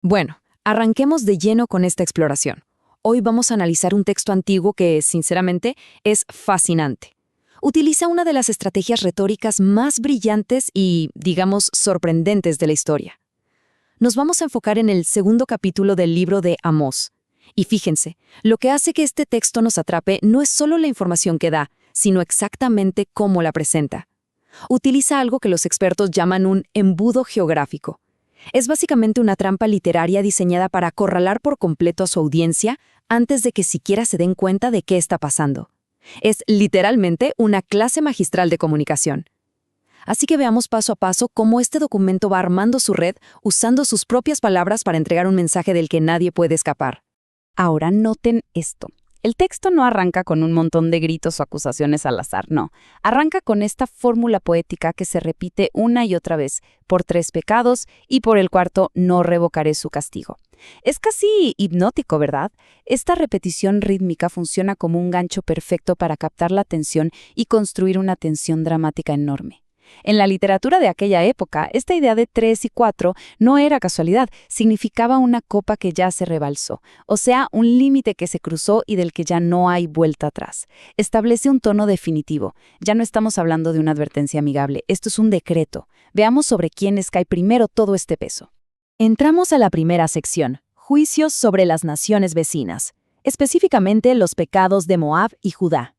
Bueno, arranquemos de lleno con esta exploración. Hoy vamos a analizar un texto antiguo que, sinceramente, es fascinante. Utiliza una de las estrategias retóricas más brillantes y, digamos, sorprendentes de la historia. Nos vamos a enfocar en el segundo capítulo del libro de Amós. Y fíjense, lo que hace que este texto nos atrape no es solo la información que da, sino exactamente cómo la presenta. Utiliza algo que los expertos llaman un embudo geográfico. Es básicamente una trampa literaria diseñada para acorralar por completo a su audiencia antes de que siquiera se den cuenta de qué está pasando. Es literalmente una clase magistral de comunicación. Así que veamos paso a paso cómo este documento va armando su red usando sus propias palabras para entregar un mensaje del que nadie puede escapar. Ahora noten esto. El texto no arranca con un montón de gritos o acusaciones al azar, no. Arranca con esta fórmula poética que se repite una y otra vez. Por 3 pecados y por el cuarto no revocaré su castigo. Es casi hipnótico, ¿verdad? Esta repetición rítmica funciona como un gancho perfecto para captar la atención y construir una tensión dramática enorme. En la literatura de aquella época, esta idea de 3 y 4 no era casualidad, significaba una copa que ya se rebalsó, o sea, un límite que se cruzó y del que ya no hay vuelta atrás. Establece un tono definitivo. Ya no estamos hablando de una advertencia amigable, esto es un decreto. Veamos sobre quiénes cae primero todo este peso. Entramos a la primera sección, juicios sobre las naciones vecinas, específicamente los pecados de Moab y Judá.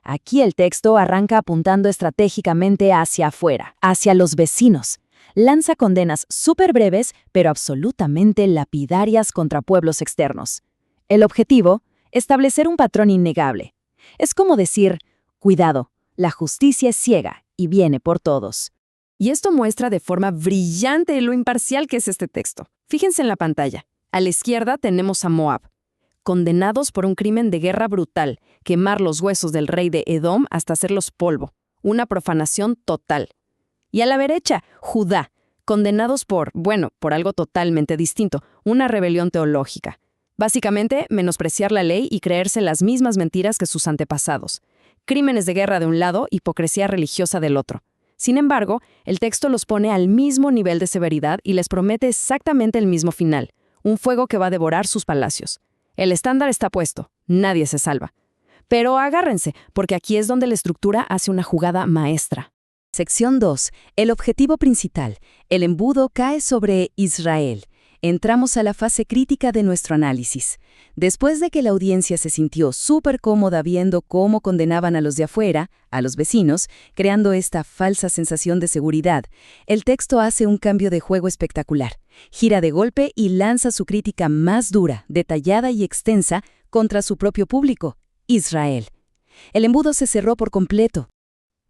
Aquí el texto arranca apuntando estratégicamente hacia afuera, hacia los vecinos. Lanza condenas súper breves, pero absolutamente lapidarias contra pueblos externos. El objetivo, establecer un patrón innegable. Es como decir, cuidado, la justicia es ciega y viene por todos. Y esto muestra de forma brillante lo imparcial que es este texto. Fíjense en la pantalla. A la izquierda tenemos a Moab, condenados por un crimen de guerra brutal, quemar los huesos del rey de Edom hasta hacerlos polvo, una profanación total. Y a la derecha, Judá, condenados por algo totalmente distinto, una rebelión teológica. Básicamente, menospreciar la ley y creerse las mismas mentiras que sus antepasados. Crímenes de guerra de un lado, hipocresía religiosa del otro. Sin embargo, el texto los pone al mismo nivel de severidad y les promete exactamente el mismo final, un fuego que va a devorar sus palacios. El estándar está puesto, nadie se salva. Pero agárrense, porque aquí es donde la estructura hace una jugada maestra. Sección 2. El objetivo principal. El embudo cae sobre Israel. Entramos a la fase crítica de nuestro análisis. Después de que la audiencia se sintió súper cómoda viendo cómo condenaban a los de afuera, a los vecinos, creando esta falsa sensación de seguridad, el texto hace un cambio de juego espectacular. Gira de golpe y lanza su crítica más dura, detallada y extensa contra su propio público, Israel. El embudo se cerró por completo.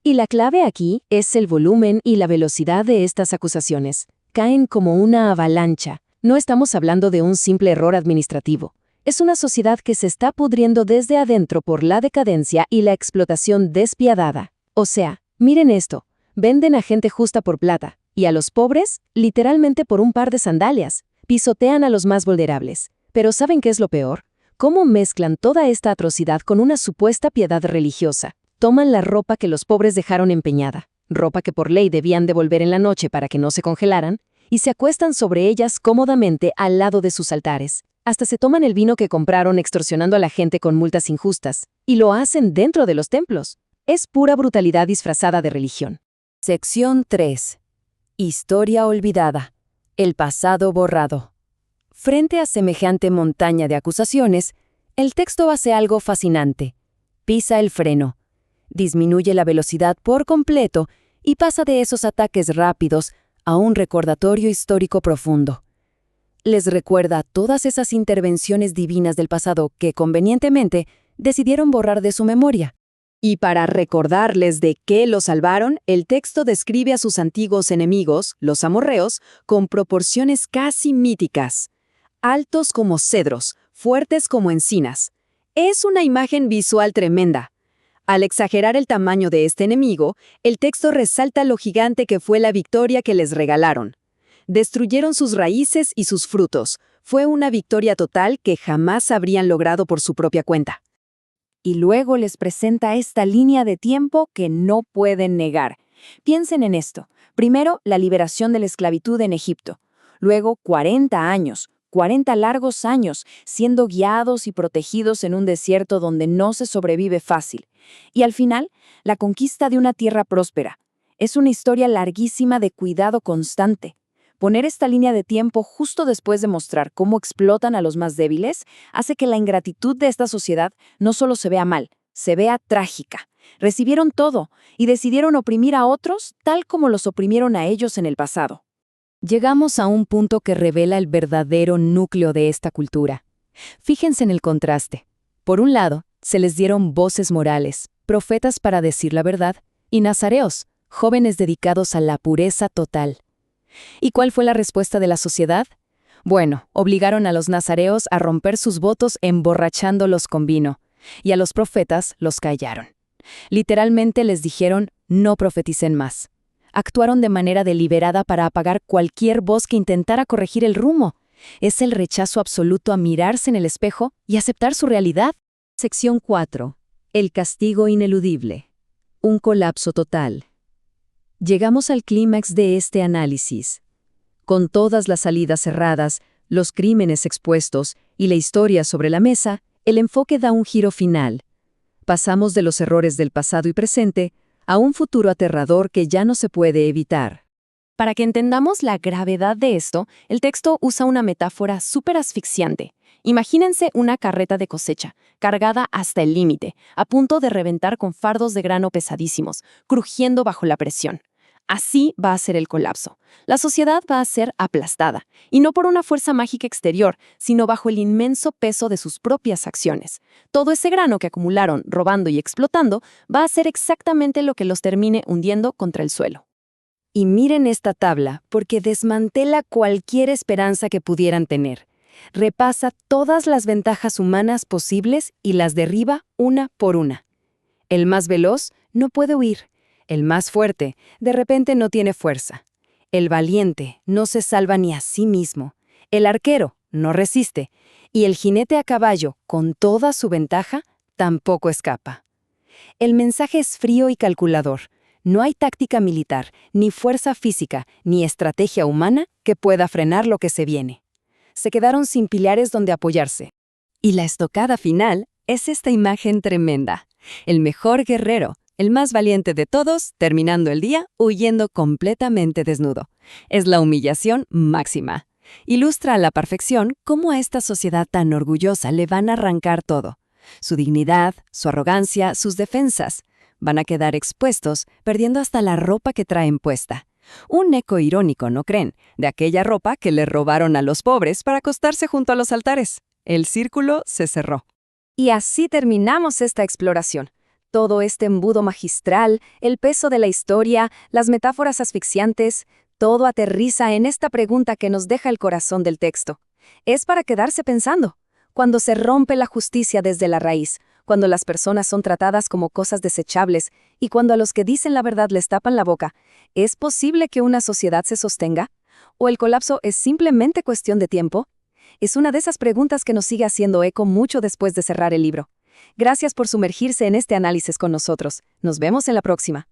Y la clave aquí es el volumen y la velocidad de estas acusaciones. Caen como una avalancha. No estamos hablando de un simple error administrativo. Es una sociedad que se está pudriendo desde adentro por la decadencia y la explotación despiadada. O sea, miren esto, venden a gente justa por plata, y a los pobres, literalmente por un par de sandalias. Pisotean a los más vulnerables. Pero ¿saben qué es lo peor? ¿Cómo mezclan toda esta atrocidad con una supuesta piedad religiosa? Toman la ropa que los pobres dejaron empeñada, ropa que por ley debían devolver en la noche para que no se congelaran, y se acuestan sobre ellas cómodamente al lado de sus altares. Hasta se toman el vino que compraron extorsionando a la gente con multas injustas, y lo hacen dentro de los templos. Es pura brutalidad disfrazada de religión. Sección 3. Historia olvidada. El pasado borrado. Frente a semejante montaña de acusaciones, el texto hace algo fascinante. Pisa el freno, disminuye la velocidad por completo y pasa de esos ataques rápidos a un recordatorio histórico profundo. Les recuerda todas esas intervenciones divinas del pasado que, convenientemente, decidieron borrar de su memoria. Y para recordarles de qué lo salvaron, el texto describe a sus antiguos enemigos, los amorreos, con proporciones casi míticas. Altos como cedros, fuertes como encinas. Es una imagen visual tremenda. Al exagerar el tamaño de este enemigo, el texto resalta lo gigante que fue la victoria que les regalaron. Destruyeron sus raíces y sus frutos. Fue una victoria total que jamás habrían logrado por su propia cuenta. Y luego les presenta esta línea de tiempo que no pueden negar. Piensen en esto. Primero, la liberación de la esclavitud en Egipto. luego 40 años, 40 largos años, siendo guiados y protegidos en un desierto donde no se sobrevive fácil. Y al final, la conquista de una tierra próspera. Es una historia larguísima de cuidado constante. Poner esta línea de tiempo justo después de mostrar cómo explotan a los más débiles hace que la ingratitud de esta sociedad no solo se vea mal, se vea trágica. Recibieron todo y decidieron oprimir a otros tal como los oprimieron a ellos en el pasado. Llegamos a un punto que revela el verdadero núcleo de esta cultura. Fíjense en el contraste. Por un lado, se les dieron voces morales, profetas para decir la verdad, y nazareos, jóvenes dedicados a la pureza total. ¿Y cuál fue la respuesta de la sociedad? Bueno, obligaron a los nazareos a romper sus votos emborrachándolos con vino, y a los profetas los callaron. Literalmente les dijeron, no profeticen más. Actuaron de manera deliberada para apagar cualquier voz que intentara corregir el rumbo. Es el rechazo absoluto a mirarse en el espejo y aceptar su realidad. Sección 4. El castigo ineludible. Un colapso total. Llegamos al clímax de este análisis. Con todas las salidas cerradas, los crímenes expuestos y la historia sobre la mesa, el enfoque da un giro final. Pasamos de los errores del pasado y presente a un futuro aterrador que ya no se puede evitar. Para que entendamos la gravedad de esto, el texto usa una metáfora súper asfixiante. Imagínense una carreta de cosecha, cargada hasta el límite, a punto de reventar con fardos de grano pesadísimos, crujiendo bajo la presión. Así va a ser el colapso. La sociedad va a ser aplastada, y no por una fuerza mágica exterior, sino bajo el inmenso peso de sus propias acciones. Todo ese grano que acumularon, robando y explotando, va a ser exactamente lo que los termine hundiendo contra el suelo. Y miren esta tabla, porque desmantela cualquier esperanza que pudieran tener. Repasa todas las ventajas humanas posibles y las derriba una por una. El más veloz no puede huir. El más fuerte, de repente no tiene fuerza. El valiente no se salva ni a sí mismo. El arquero no resiste. Y el jinete a caballo, con toda su ventaja, tampoco escapa. El mensaje es frío y calculador. No hay táctica militar, ni fuerza física, ni estrategia humana que pueda frenar lo que se viene. Se quedaron sin pilares donde apoyarse. Y la estocada final es esta imagen tremenda. El mejor guerrero, el más valiente de todos, terminando el día huyendo completamente desnudo. Es la humillación máxima. Ilustra a la perfección cómo a esta sociedad tan orgullosa le van a arrancar todo. Su dignidad, su arrogancia, sus defensas. Van a quedar expuestos, perdiendo hasta la ropa que traen puesta. Un eco irónico, ¿no creen? De aquella ropa que le robaron a los pobres para acostarse junto a los altares. El círculo se cerró. Y así terminamos esta exploración. Todo este embudo magistral, el peso de la historia, las metáforas asfixiantes, todo aterriza en esta pregunta que nos deja el corazón del texto. Es para quedarse pensando. Cuando se rompe la justicia desde la raíz, cuando las personas son tratadas como cosas desechables y cuando a los que dicen la verdad les tapan la boca, ¿es posible que una sociedad se sostenga? ¿O el colapso es simplemente cuestión de tiempo? Es una de esas preguntas que nos sigue haciendo eco mucho después de cerrar el libro. Gracias por sumergirse en este análisis con nosotros. Nos vemos en la próxima.